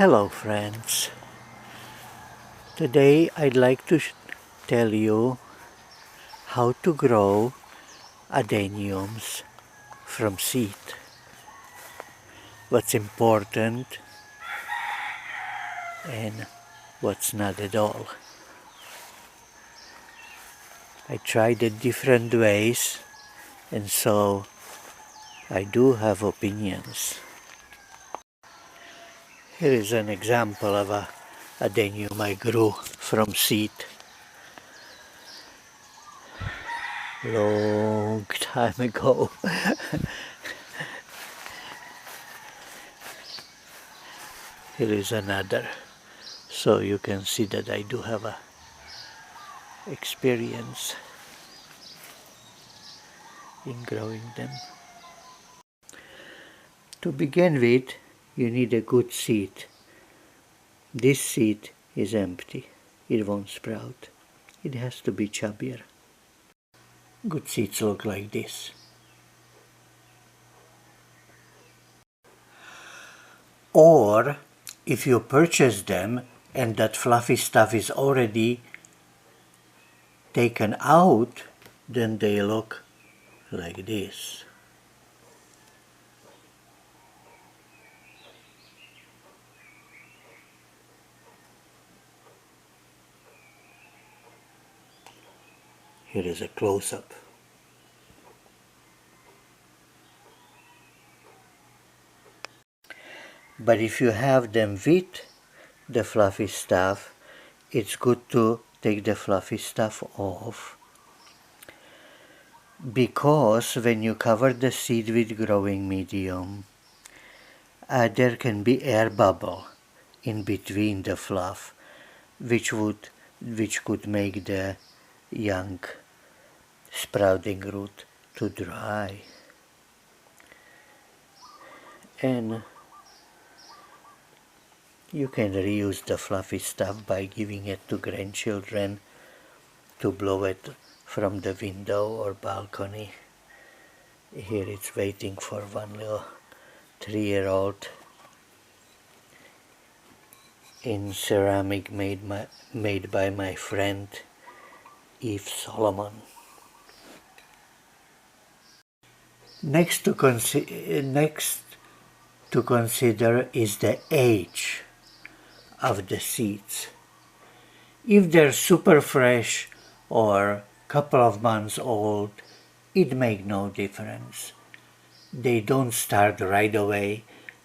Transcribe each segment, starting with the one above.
Hello friends, today I'd like to tell you how to grow adeniums from seed. What's important and what's not at all. I tried it different ways and so I do have opinions. Here is an example of a adenium I grew from seed long time ago. Here is another, so you can see that I do have a experience in growing them. To begin with, you need a good seed. This seed is empty. It won't sprout. It has to be chubbier. Good seeds look like this. Or, if you purchase them and that fluffy stuff is already taken out, then they look like this. Here is a close-up. But if you have them with the fluffy stuff, it's good to take the fluffy stuff off, because when you cover the seed with growing medium, there can be air bubble in between the fluff, which could make the young sprouting root to dry. And you can reuse the fluffy stuff by giving it to grandchildren to blow it from the window or balcony. Here it's waiting for one little 3-year-old in ceramic made by my friend Eve Solomon. Next to consider is the age of the seeds. If they're super fresh or couple of months old, it makes no difference. They don't start right away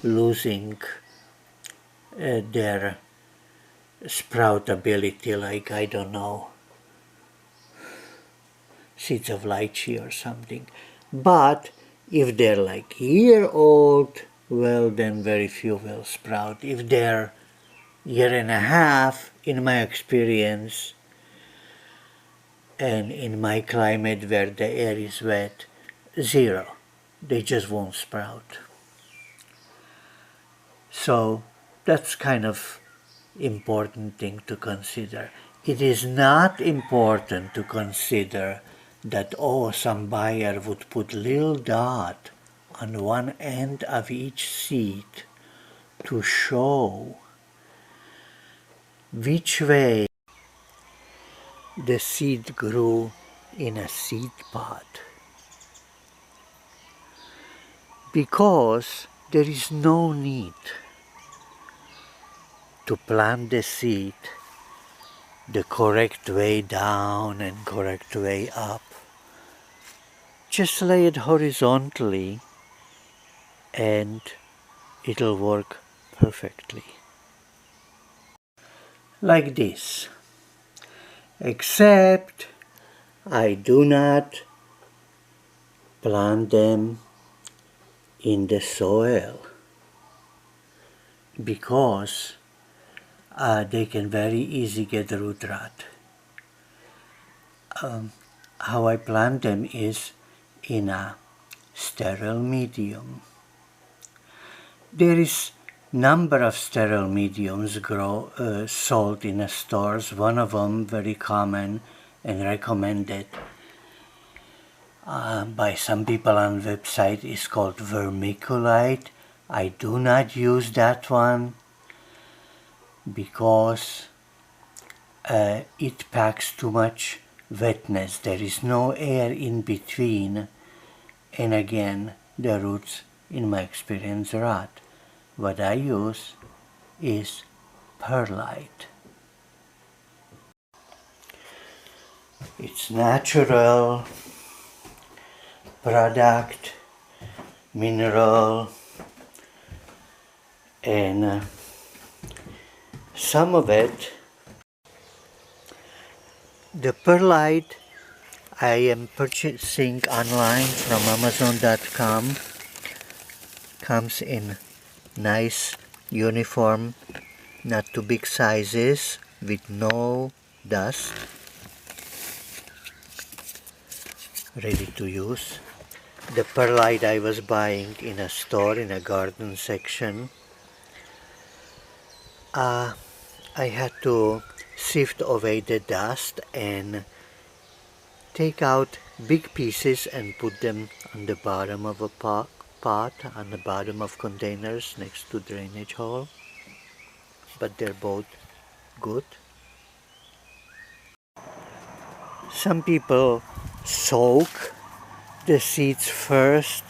losing their sproutability, like, I don't know, seeds of lychee or something. But if they're like a year old, well, then very few will sprout. If they're year and a half, in my experience, and in my climate where the air is wet, 0. They just won't sprout. So that's kind of important thing to consider. It is not important to consider that, oh, some buyer would put little dot on one end of each seed to show which way the seed grew in a seed pod, because there is no need to plant the seed the correct way down and correct way up. Just lay it horizontally and it'll work perfectly. Like this. Except I do not plant them in the soil, because they can very easily get root rot. How I plant them is in a sterile medium. There is number of sterile mediums sold in the stores. One of them, very common and recommended by some people on website, is called vermiculite. I do not use that one. because it packs too much wetness. There is no air in between, and again the roots, in my experience, rot. What I use is perlite. It's natural product, mineral, and some of it, the perlite, I am purchasing online from Amazon.com. Comes in nice uniform, not too big sizes, with no dust, ready to use. The perlite I was buying in a store in a garden section, I had to sift away the dust and take out big pieces and put them on the bottom of a pot, on the bottom of containers next to drainage hole. But they're both good. Some people soak the seeds first,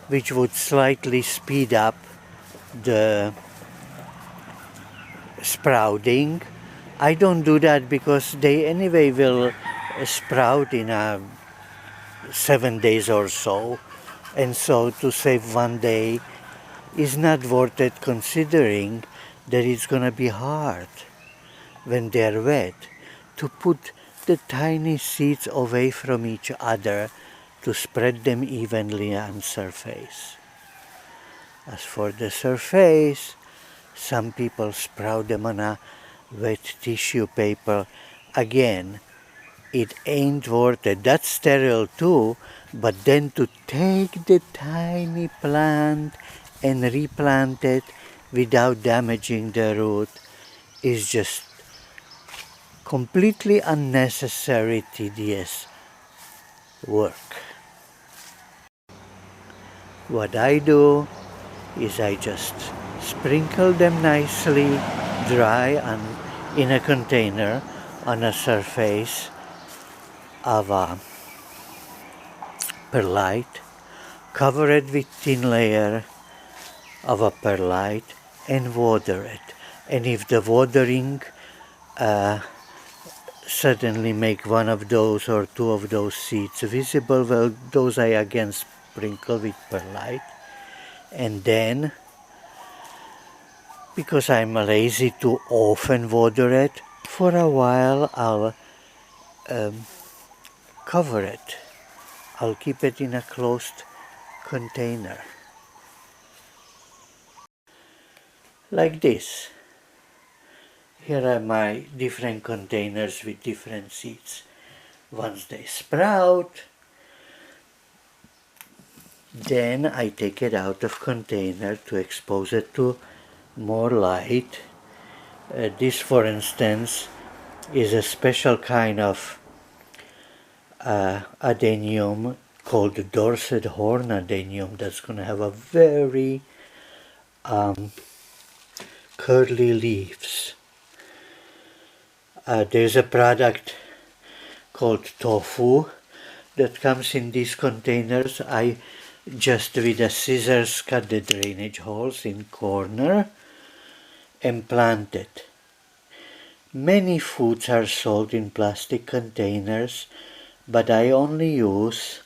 which would slightly speed up the sprouting. I don't do that because they anyway will sprout in 7 days or so, and so to save 1 day is not worth it, considering that it's gonna be hard when they're wet to put the tiny seeds away from each other to spread them evenly on surface. As for the surface, some people sprout them on a wet tissue paper. Again, it ain't worth it. That's sterile too, but then to take the tiny plant and replant it without damaging the root is just completely unnecessary, tedious work. What I do is I just sprinkle them nicely dry in a container on a surface of a perlite, cover it with thin layer of a perlite and water it. And if the watering suddenly make one of those or two of those seeds visible, well, those I again sprinkle with perlite. And then, because I'm lazy to often water it, for a while I'll cover it. I'll keep it in a closed container. Like this. Here are my different containers with different seeds. Once they sprout, then I take it out of container to expose it to more light. This, for instance, is a special kind of adenium called the Dorset horn adenium that's going to have a very curly leaves. There's a product called tofu that comes in these containers. I just with a scissors cut the drainage holes in corner and plant it. Many foods are sold in plastic containers, but I only use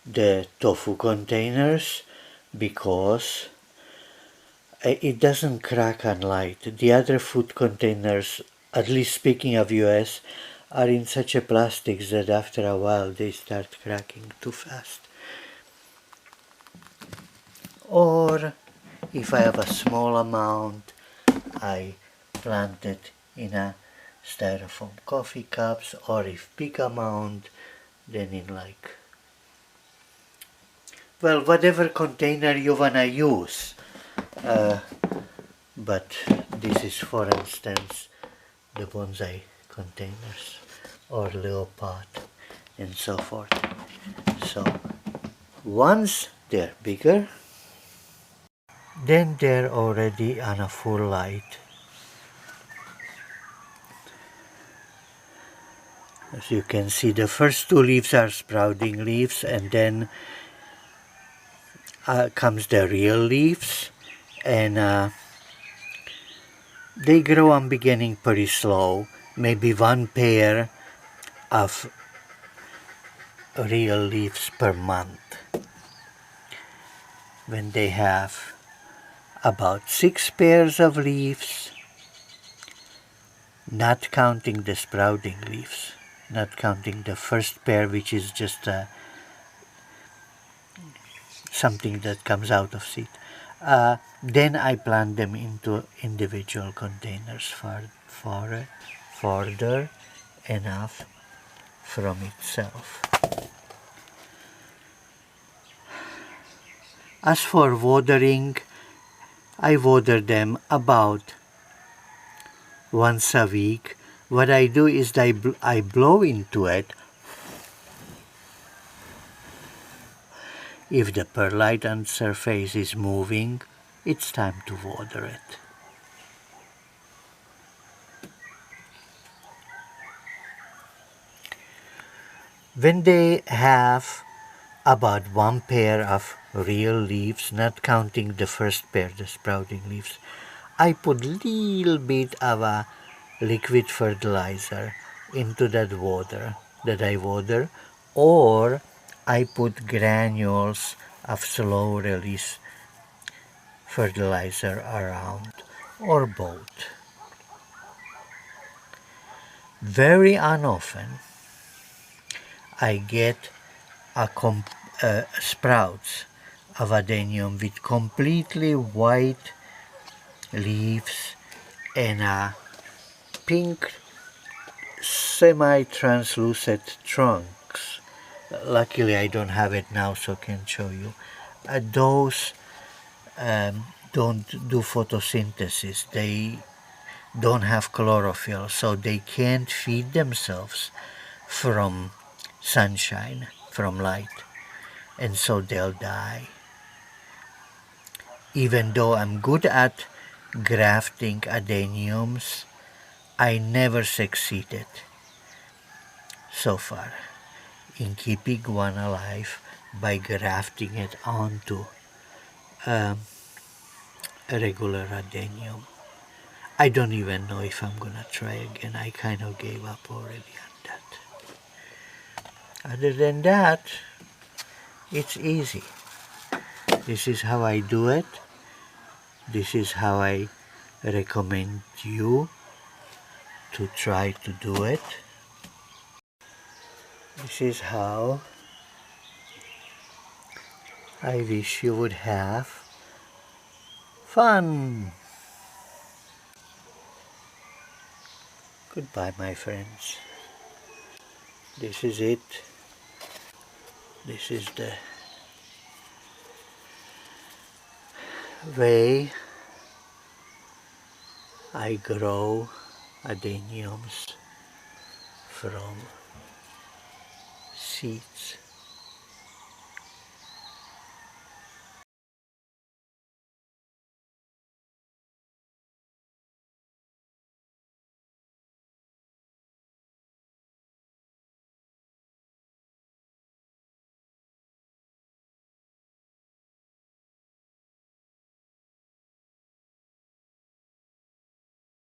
the tofu containers because it doesn't crack on light. The other food containers, at least speaking of US, are in such a plastics that after a while they start cracking too fast. Or if I have a small amount, I plant it in a styrofoam coffee cups, or if big amount, then in like, well, whatever container you wanna use. But this is, for instance, the bonsai containers or leopard and so forth. So once they're bigger, then they're already on a full light. As you can see, the first two leaves are sprouting leaves, and then comes the real leaves, and they grow on beginning pretty slow, maybe one pair of real leaves per month. When they have about 6 pairs of leaves, not counting the sprouting leaves, not counting the first pair, which is just something that comes out of seed. Then I plant them into individual containers farther enough from itself. As for watering, I water them about once a week. What I do is I blow into it. If the perlite on the surface is moving, it's time to water it. When they have about one pair of real leaves, not counting the first pair, the sprouting leaves, I put little bit of a liquid fertilizer into that water that I water, or I put granules of slow release fertilizer around, or both. Very unoften I get sprouts of Adenium with completely white leaves and pink semi-translucent trunks. Luckily I don't have it now, so I can show you. Those don't do photosynthesis. They don't have chlorophyll, so they can't feed themselves from sunshine, from light, and so they'll die. Even though I'm good at grafting adeniums, I never succeeded so far in keeping one alive by grafting it onto a regular adenium. I don't even know if I'm gonna try again. I kind of gave up already on that. Other than that, it's easy. This is how I do it. This is how I recommend you to try to do it. This is how I wish you would have fun. Goodbye, my friends. This is it. This is the way I grow adeniums from seeds.